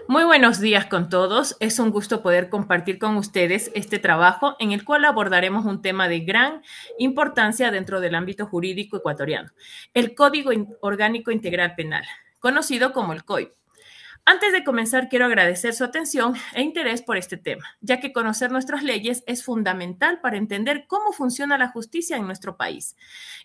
Muy buenos días con todos. Es un gusto poder compartir con ustedes este trabajo en el cual abordaremos un tema de gran importancia dentro del ámbito jurídico ecuatoriano, el Código Orgánico Integral Penal, conocido como el COIP. Antes de comenzar, quiero agradecer su atención e interés por este tema, ya que conocer nuestras leyes es fundamental para entender cómo funciona la justicia en nuestro país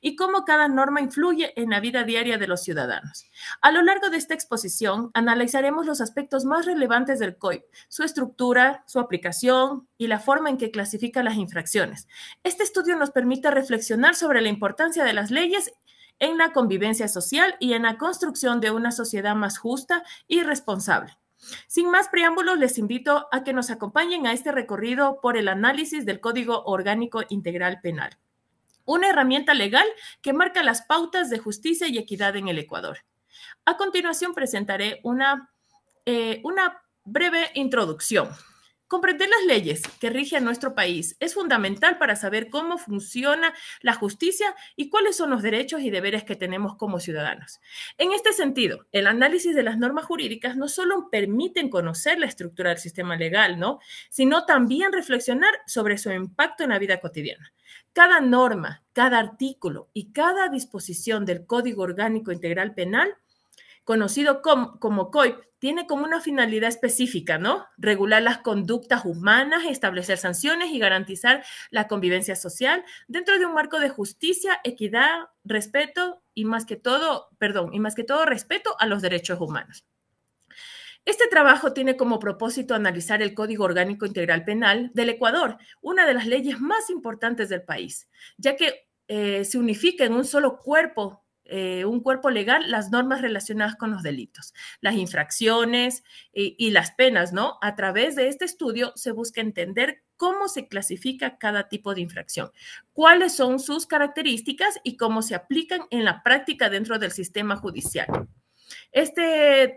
y cómo cada norma influye en la vida diaria de los ciudadanos. A lo largo de esta exposición, analizaremos los aspectos más relevantes del COIP, su estructura, su aplicación y la forma en que clasifica las infracciones. Este estudio nos permite reflexionar sobre la importancia de las leyes en la convivencia social y en la construcción de una sociedad más justa y responsable. Sin más preámbulos, les invito a que nos acompañen a este recorrido por el análisis del Código Orgánico Integral Penal, una herramienta legal que marca las pautas de justicia y equidad en el Ecuador. A continuación presentaré una breve introducción. Comprender las leyes que rigen nuestro país es fundamental para saber cómo funciona la justicia y cuáles son los derechos y deberes que tenemos como ciudadanos. En este sentido, el análisis de las normas jurídicas no solo permiten conocer la estructura del sistema legal, ¿no?, sino también reflexionar sobre su impacto en la vida cotidiana. Cada norma, cada artículo y cada disposición del Código Orgánico Integral Penal conocido como COIP, tiene como una finalidad específica, ¿no? Regular las conductas humanas, establecer sanciones y garantizar la convivencia social dentro de un marco de justicia, equidad, respeto y más que todo, respeto a los derechos humanos. Este trabajo tiene como propósito analizar el Código Orgánico Integral Penal del Ecuador, una de las leyes más importantes del país, ya que se unifica en un cuerpo legal las normas relacionadas con los delitos, las infracciones y las penas, ¿no? A través de este estudio se busca entender cómo se clasifica cada tipo de infracción, cuáles son sus características y cómo se aplican en la práctica dentro del sistema judicial.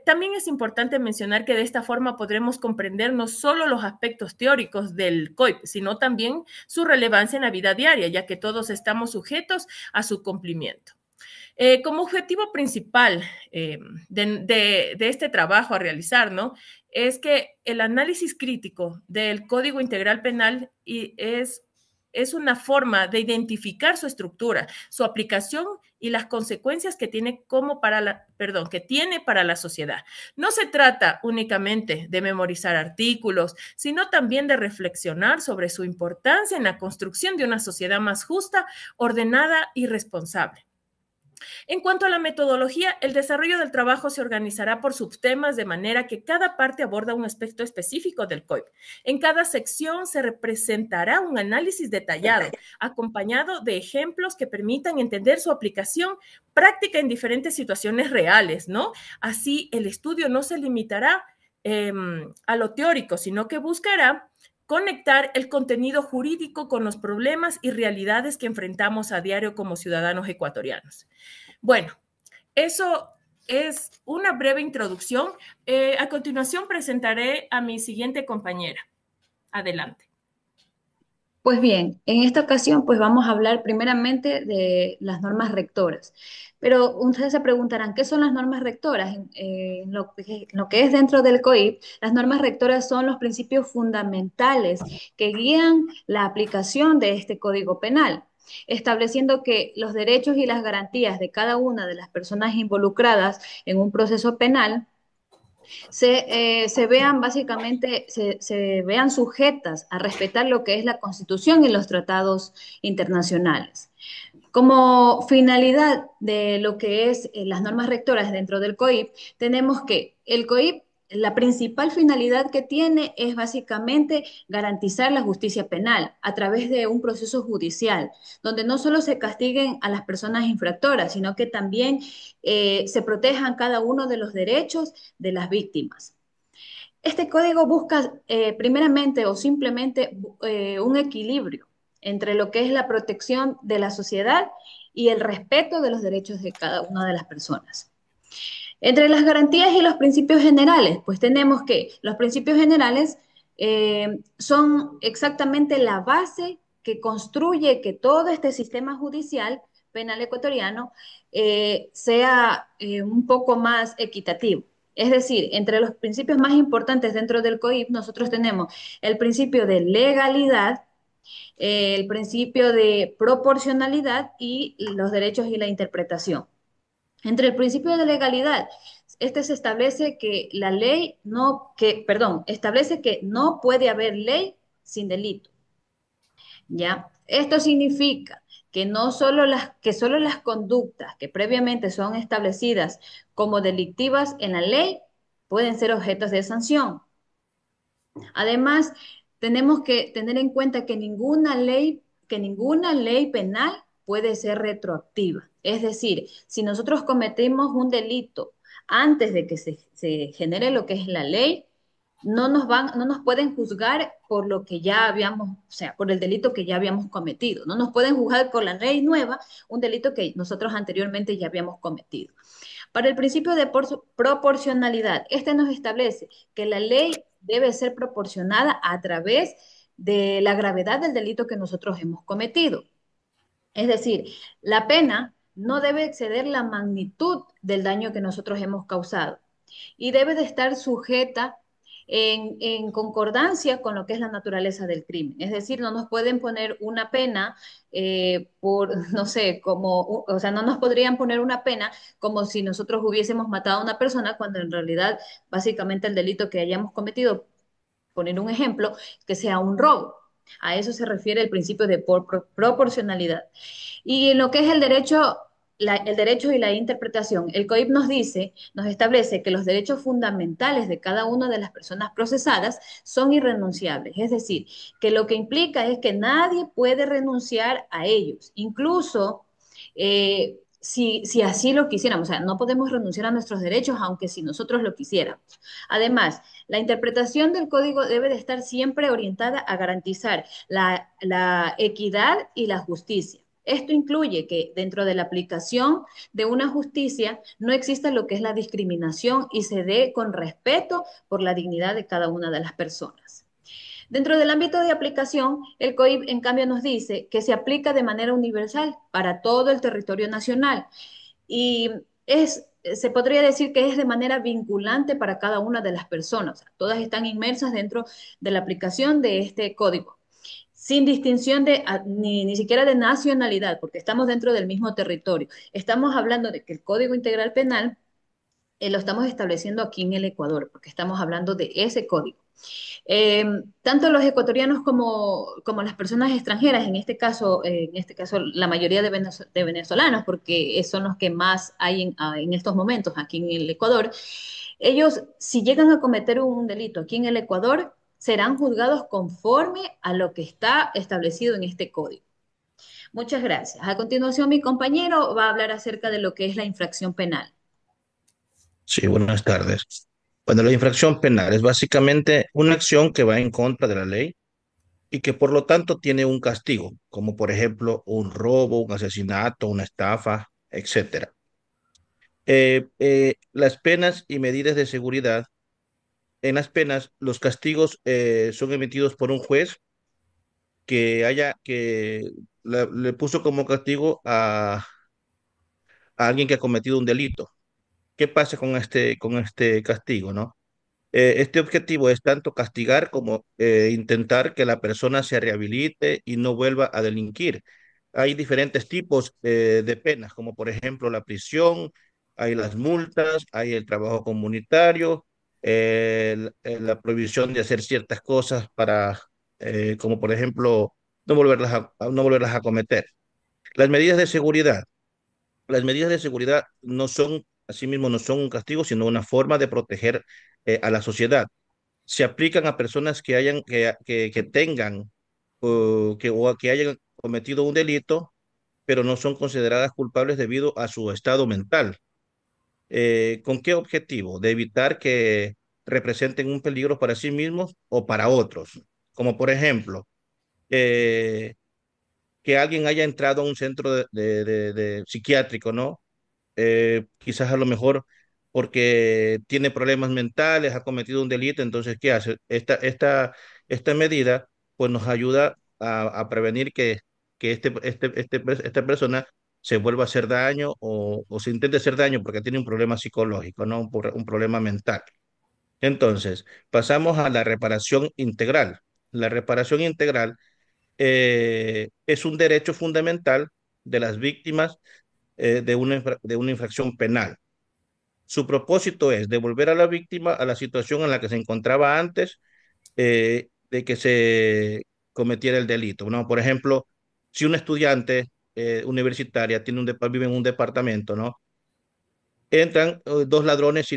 También es importante mencionar que de esta forma podremos comprender no solo los aspectos teóricos del COIP, sino también su relevancia en la vida diaria, ya que todos estamos sujetos a su cumplimiento. Como objetivo principal de este trabajo a realizar, ¿no?, es que el análisis crítico del Código Integral Penal es una forma de identificar su estructura, su aplicación y las consecuencias que tiene que tiene para la sociedad. No se trata únicamente de memorizar artículos, sino también de reflexionar sobre su importancia en la construcción de una sociedad más justa, ordenada y responsable. En cuanto a la metodología, el desarrollo del trabajo se organizará por subtemas de manera que cada parte aborda un aspecto específico del COIP. En cada sección se representará un análisis detallado, acompañado de ejemplos que permitan entender su aplicación práctica en diferentes situaciones reales, ¿no? Así, el estudio no se limitará a lo teórico, sino que buscará conectar el contenido jurídico con los problemas y realidades que enfrentamos a diario como ciudadanos ecuatorianos. Bueno, eso es una breve introducción. A continuación presentaré a mi siguiente compañera. Adelante. Pues bien, en esta ocasión pues vamos a hablar primeramente de las normas rectoras. Pero ustedes se preguntarán, ¿qué son las normas rectoras? En lo que es dentro del COIP, las normas rectoras son los principios fundamentales que guían la aplicación de este Código Penal, estableciendo que los derechos y las garantías de cada una de las personas involucradas en un proceso penal se vean básicamente, se vean sujetas a respetar lo que es la Constitución y los tratados internacionales. Como finalidad de lo que es las normas rectoras dentro del COIP, tenemos que el COIP, la principal finalidad que tiene es básicamente garantizar la justicia penal a través de un proceso judicial, donde no solo se castiguen a las personas infractoras, sino que también se protejan cada uno de los derechos de las víctimas. Este código busca primeramente o simplemente un equilibrio entre lo que es la protección de la sociedad y el respeto de los derechos de cada una de las personas. Entre las garantías y los principios generales, pues tenemos que los principios generales son exactamente la base que construye que todo este sistema judicial penal ecuatoriano sea un poco más equitativo. Es decir, entre los principios más importantes dentro del COIP, nosotros tenemos el principio de legalidad, el principio de proporcionalidad y los derechos y la interpretación. Entre el principio de legalidad, este se establece que la ley no, que, perdón, establece que no puede haber ley sin delito. ¿Ya? Esto significa que no solo que solo las conductas que previamente son establecidas como delictivas en la ley pueden ser objetos de sanción. Además, tenemos que tener en cuenta que ninguna ley penal puede ser retroactiva. Es decir, si nosotros cometemos un delito antes de que se genere lo que es la ley, no nos pueden juzgar por lo que ya habíamos, o sea, por el delito que ya habíamos cometido. No nos pueden juzgar por la ley nueva un delito que nosotros anteriormente ya habíamos cometido. Para el principio de proporcionalidad, este nos establece que la ley debe ser proporcionada a través de la gravedad del delito que nosotros hemos cometido. Es decir, la pena no debe exceder la magnitud del daño que nosotros hemos causado y debe de estar sujeta en concordancia con lo que es la naturaleza del crimen. Es decir, no nos pueden poner una pena no sé, o sea, no nos podrían poner una pena como si nosotros hubiésemos matado a una persona cuando en realidad básicamente el delito que hayamos cometido, poner un ejemplo, que sea un robo. A eso se refiere el principio de proporcionalidad. Y en lo que es el derecho y la interpretación, el COIP nos dice, nos establece que los derechos fundamentales de cada una de las personas procesadas son irrenunciables. Es decir, que lo que implica es que nadie puede renunciar a ellos. Incluso si así lo quisiéramos, o sea, no podemos renunciar a nuestros derechos, aunque si nosotros lo quisiéramos. Además, la interpretación del código debe de estar siempre orientada a garantizar la equidad y la justicia. Esto incluye que dentro de la aplicación de una justicia no exista lo que es la discriminación y se dé con respeto por la dignidad de cada una de las personas. Dentro del ámbito de aplicación, el COIP en cambio nos dice que se aplica de manera universal para todo el territorio nacional y se podría decir que es de manera vinculante para cada una de las personas. Todas están inmersas dentro de la aplicación de este código, sin distinción ni siquiera de nacionalidad, porque estamos dentro del mismo territorio. Estamos hablando de que el Código Integral Penal lo estamos estableciendo aquí en el Ecuador, porque estamos hablando de ese código. Eh, Tanto los ecuatorianos como las personas extranjeras, en este caso la mayoría de venezolanos, porque son los que más hay en estos momentos aquí en el Ecuador, ellos si llegan a cometer un delito aquí en el Ecuador, serán juzgados conforme a lo que está establecido en este código. Muchas gracias. A continuación, mi compañero va a hablar acerca de lo que es la infracción penal. Sí, buenas tardes. Bueno, la infracción penal es básicamente una acción que va en contra de la ley y que por lo tanto tiene un castigo, como por ejemplo un robo, un asesinato, una estafa, etcétera. Las penas y medidas de seguridad, en las penas los castigos son emitidos por un juez que le puso como castigo a alguien que ha cometido un delito. ¿Qué pasa con este castigo, no? Este objetivo es tanto castigar como intentar que la persona se rehabilite y no vuelva a delinquir. Hay diferentes tipos de penas, como por ejemplo la prisión, hay las multas, hay el trabajo comunitario, la prohibición de hacer ciertas cosas como por ejemplo, no volverlas a cometer. Las medidas de seguridad. Las medidas de seguridad no son, asimismo, no son un castigo, sino una forma de proteger a la sociedad. Se aplican a personas que tengan o que hayan cometido un delito, pero no son consideradas culpables debido a su estado mental. ¿Con qué objetivo? De evitar que representen un peligro para sí mismos o para otros. Como por ejemplo, eh, que alguien haya entrado a un centro de psiquiátrico, ¿no? Quizás a lo mejor porque tiene problemas mentales, ha cometido un delito, entonces, ¿qué hace? Esta medida, pues nos ayuda a prevenir que esta persona se vuelva a hacer daño o se intente hacer daño porque tiene un problema psicológico, ¿no? Un problema mental. Entonces, pasamos a la reparación integral. La reparación integral es un derecho fundamental de las víctimas de una infracción penal. Su propósito es devolver a la víctima a la situación en la que se encontraba antes de que se cometiera el delito, ¿no? Por ejemplo, si una estudiante universitaria vive en un departamento, ¿no? Entran dos ladrones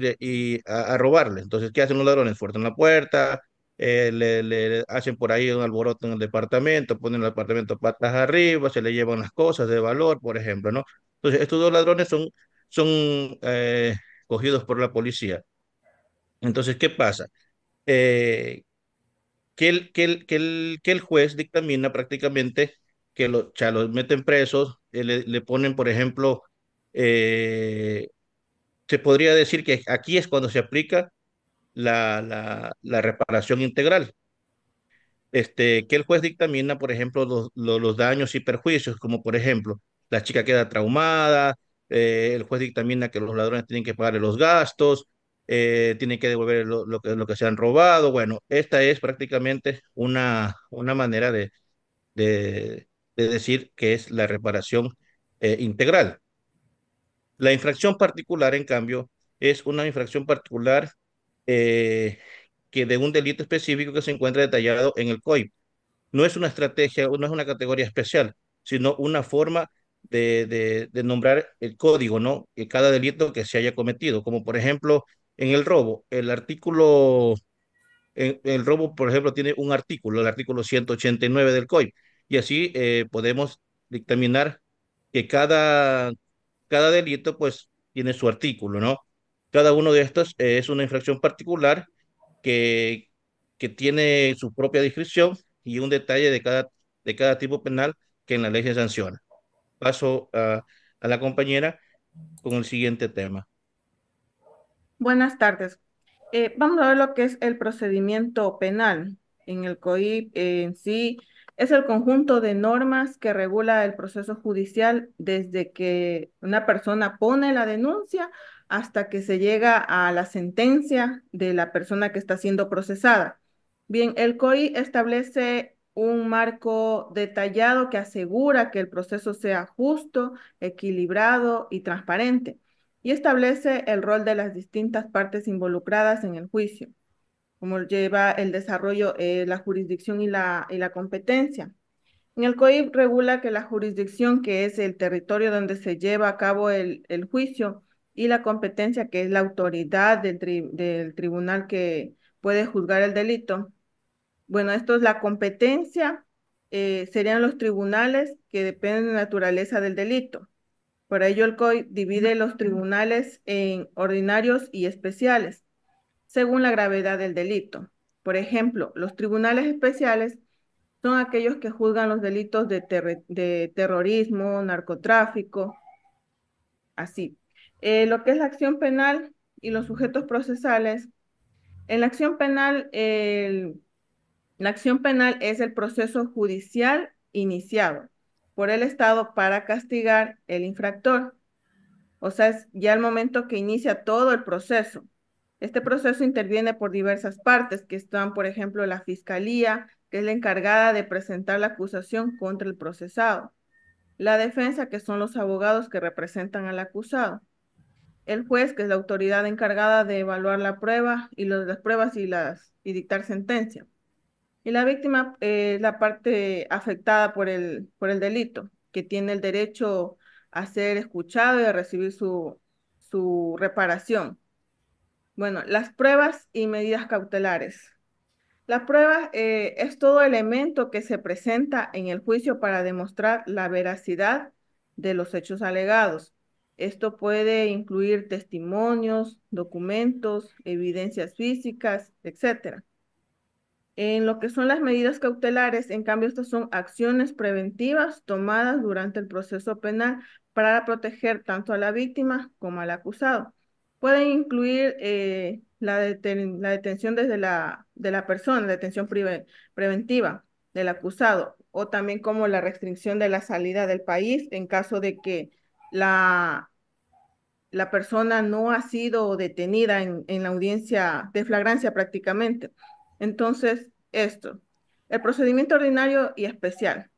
a robarle. Entonces, ¿qué hacen los ladrones? Fuertan la puerta, le hacen por ahí un alboroto en el departamento, ponen el departamento patas arriba, se le llevan las cosas de valor, por ejemplo, ¿no? Entonces, estos dos ladrones son cogidos por la policía. Entonces, ¿qué pasa? Eh, que el juez dictamina prácticamente ya los meten presos, le ponen, por ejemplo, eh, se podría decir que aquí es cuando se aplica la reparación integral. Que el juez dictamina, por ejemplo, los daños y perjuicios, como por ejemplo, la chica queda traumada, el juez dictamina que los ladrones tienen que pagar los gastos, tienen que devolver lo que se han robado. Bueno, esta es prácticamente una manera de decir que es la reparación integral. La infracción particular, en cambio, es una infracción particular eh, que de un delito específico que se encuentra detallado en el COIP. No es una estrategia, no es una categoría especial, sino una forma de nombrar el código, ¿no? Que cada delito que se haya cometido, como por ejemplo en el robo, el robo, por ejemplo, tiene un artículo, el artículo 189 del COIP, y así podemos dictaminar que cada delito, pues, tiene su artículo, ¿no? Cada uno de estos es una infracción particular que, que tiene su propia descripción y un detalle de cada tipo penal que en la ley se sanciona. Paso a la compañera con el siguiente tema. Buenas tardes. Vamos a ver lo que es el procedimiento penal. En el COIP en sí es el conjunto de normas que regula el proceso judicial desde que una persona pone la denuncia hasta que se llega a la sentencia de la persona que está siendo procesada. Bien, el COI establece un marco detallado que asegura que el proceso sea justo, equilibrado y transparente y establece el rol de las distintas partes involucradas en el juicio, como lleva el desarrollo, la jurisdicción y la competencia. En el COIP regula que la jurisdicción, que es el territorio donde se lleva a cabo el juicio, y la competencia, que es la autoridad del tribunal que puede juzgar el delito. Bueno, esto es la competencia, serían los tribunales que dependen de la naturaleza del delito. Por ello, el COI divide los tribunales en ordinarios y especiales, según la gravedad del delito. Por ejemplo, los tribunales especiales son aquellos que juzgan los delitos de terrorismo, narcotráfico, así. Lo que es la acción penal y los sujetos procesales. En la acción penal, la acción penal es el proceso judicial iniciado por el Estado para castigar el infractor. O sea, es ya el momento que inicia todo el proceso. Este proceso interviene por diversas partes, que están, por ejemplo, la fiscalía, que es la encargada de presentar la acusación contra el procesado. La defensa, que son los abogados que representan al acusado. El juez, que es la autoridad encargada de evaluar la prueba y las pruebas y dictar sentencia. Y la víctima es la parte afectada por el delito, que tiene el derecho a ser escuchado y a recibir su reparación. Bueno, las pruebas y medidas cautelares. La prueba es todo elemento que se presenta en el juicio para demostrar la veracidad de los hechos alegados. Esto puede incluir testimonios, documentos, evidencias físicas, etcétera. En lo que son las medidas cautelares, en cambio, estas son acciones preventivas tomadas durante el proceso penal para proteger tanto a la víctima como al acusado. Pueden incluir la detención de la persona, la detención preventiva del acusado, o también como la restricción de la salida del país en caso de que la, la persona no ha sido detenida en la audiencia de flagrancia prácticamente. Entonces, el procedimiento ordinario y especial.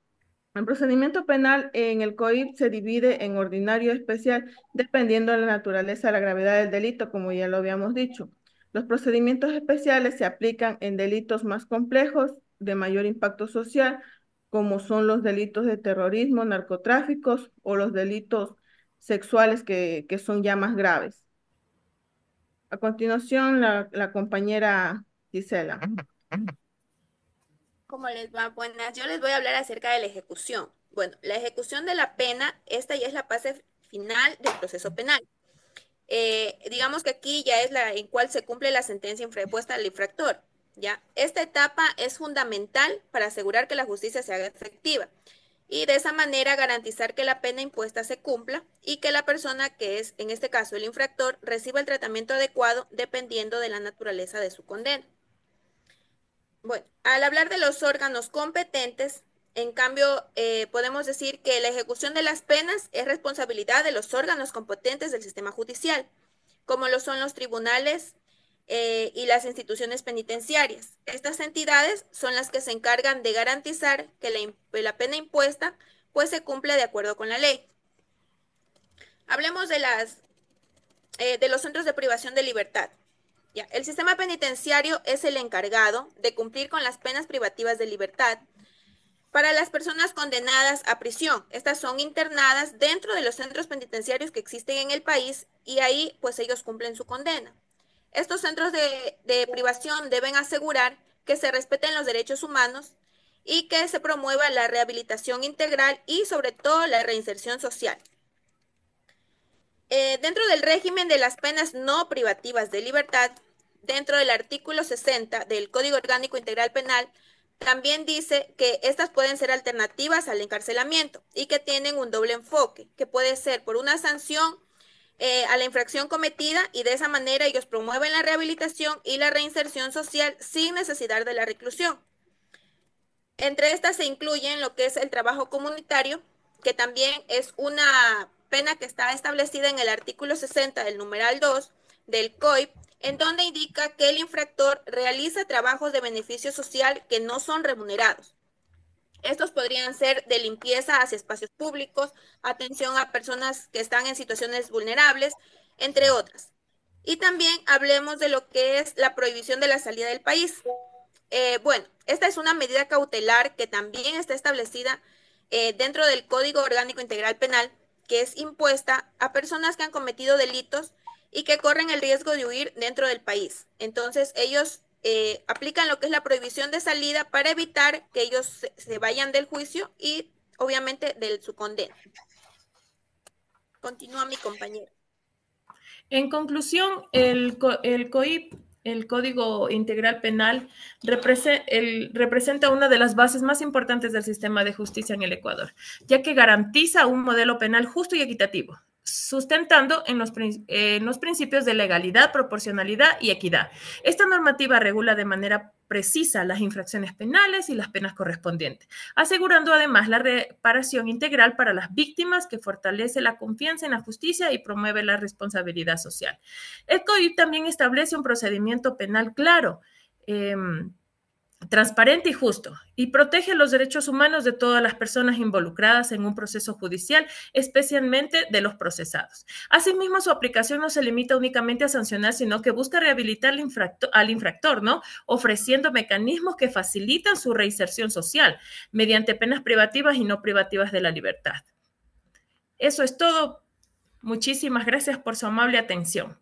El procedimiento penal en el COIP se divide en ordinario y especial dependiendo de la naturaleza de la gravedad del delito, como ya lo habíamos dicho. Los procedimientos especiales se aplican en delitos más complejos, de mayor impacto social, como son los delitos de terrorismo, narcotráficos o los delitos sexuales que son ya más graves. A continuación, la compañera Gisela. ¿Cómo les va? Buenas. Yo les voy a hablar acerca de la ejecución. Bueno, la ejecución de la pena, esta ya es la fase final del proceso penal. Digamos que aquí ya es la en cual se cumple la sentencia impuesta al infractor. ¿Ya? Esta etapa es fundamental para asegurar que la justicia se haga efectiva y de esa manera garantizar que la pena impuesta se cumpla y que la persona que es, en este caso, el infractor, reciba el tratamiento adecuado dependiendo de la naturaleza de su condena. Bueno, al hablar de los órganos competentes, en cambio, podemos decir que la ejecución de las penas es responsabilidad de los órganos competentes del sistema judicial, como lo son los tribunales y las instituciones penitenciarias. Estas entidades son las que se encargan de garantizar que la pena impuesta pues se cumple de acuerdo con la ley. Hablemos de los centros de privación de libertad. Ya, el sistema penitenciario es el encargado de cumplir con las penas privativas de libertad para las personas condenadas a prisión. Estas son internadas dentro de los centros penitenciarios que existen en el país y ahí pues ellos cumplen su condena. Estos centros de privación deben asegurar que se respeten los derechos humanos y que se promueva la rehabilitación integral y sobre todo la reinserción social. Dentro del régimen de las penas no privativas de libertad, dentro del artículo 60 del Código Orgánico Integral Penal, también dice que estas pueden ser alternativas al encarcelamiento y que tienen un doble enfoque, que puede ser por una sanción a la infracción cometida y de esa manera ellos promueven la rehabilitación y la reinserción social sin necesidad de la reclusión. Entre estas se incluyen lo que es el trabajo comunitario, que también es una pena que está establecida en el artículo 60 del numeral 2 del COIP, en donde indica que el infractor realiza trabajos de beneficio social que no son remunerados. Estos podrían ser de limpieza hacia espacios públicos, atención a personas que están en situaciones vulnerables, entre otras. Y también hablemos de lo que es la prohibición de la salida del país. Bueno, esta es una medida cautelar que también está establecida dentro del Código Orgánico Integral Penal, que es impuesta a personas que han cometido delitos y que corren el riesgo de huir dentro del país. Entonces, ellos aplican lo que es la prohibición de salida para evitar que ellos se vayan del juicio y, obviamente, de su condena. Continúa mi compañero. En conclusión, el COIP, el Código Integral Penal, representa una de las bases más importantes del sistema de justicia en el Ecuador, ya que garantiza un modelo penal justo y equitativo, sustentando en los principios de legalidad, proporcionalidad y equidad. Esta normativa regula de manera precisa las infracciones penales y las penas correspondientes, asegurando además la reparación integral para las víctimas, que fortalece la confianza en la justicia y promueve la responsabilidad social. El COIP también establece un procedimiento penal claro, transparente y justo, y protege los derechos humanos de todas las personas involucradas en un proceso judicial, especialmente de los procesados. Asimismo, su aplicación no se limita únicamente a sancionar, sino que busca rehabilitar al infractor, ¿no? Ofreciendo mecanismos que facilitan su reinserción social mediante penas privativas y no privativas de la libertad. Eso es todo. Muchísimas gracias por su amable atención.